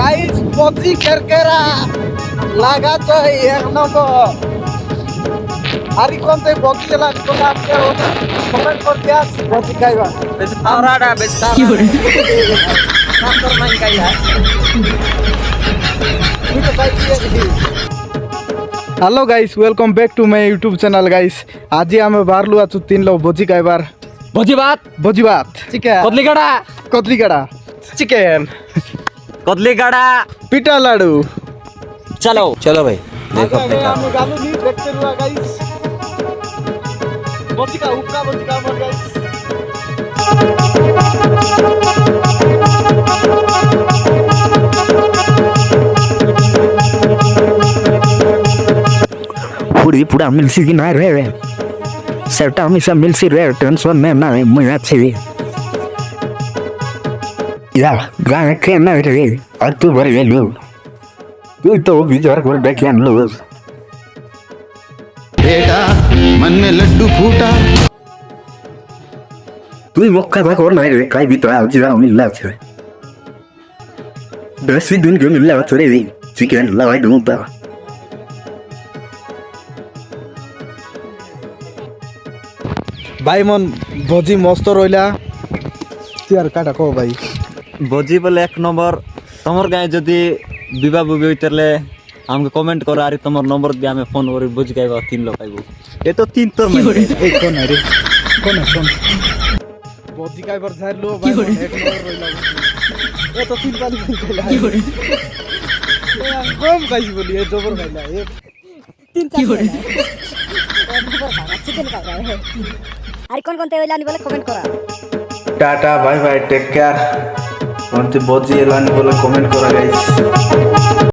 Guys বজি কেরকেরা লাগা তো এক নম্বর আরি কোনতে বজি চালা কোলা আপনি কমেন্ট করতে আস বজি খাইবা বেশি পাওরাটা বেশি কি করে নাম্বার মান খাইয়া hello guys welcome back to my YouTube channel guys आज आम बाहरलु आछु तीन लोग भोजी खाइबार भोजी भात चिकेन कतली काड़ा चिकेन कतली काड़ा पिठा लाडू चलो चलो भाई देखो आगे हम गालू नहीं देखते रुआ गाइस भोजी का हुक्का भोजी का मर गाइस पूरा मिलसी की ना रहे सेटा हमेशा मिलसी रहे टेंशन में ना मैं अच्छे यार गाने के ना रहे और तू भर गए लो तू तो बिचार कर बैठे लो बेटा मन में लड्डू फूटा तू मौका था और ना रे काई भी तो आज जा मिलला छे 10 दिन के मिलला थोड़े भी चिकन लगा दूंगा भाई मन भोजी मस्त रहिला यार काटा को भाई भोजी बोले एक नंबर तमर गाय जदी बिबा बुबी होइतले हमके कमेंट करो आरे तमर नंबर दे हमें फोन करी भोजी खाइबो तीन लोग खाइबो ए तो तीन तोर में ए कोन रे कोन भोजी खाइबर झार लो भाई एक नंबर रहिला ए तो तीन पानी खाइला कम खाइस बोली ए जबर खाइला ए तीन की করে চিকেন খাওয়া আর কোন কোন তেল আনি বলে কমেন্ট করা tata bye bye take care कौन भोजी एलानी बोले कमेंट करा गाइस।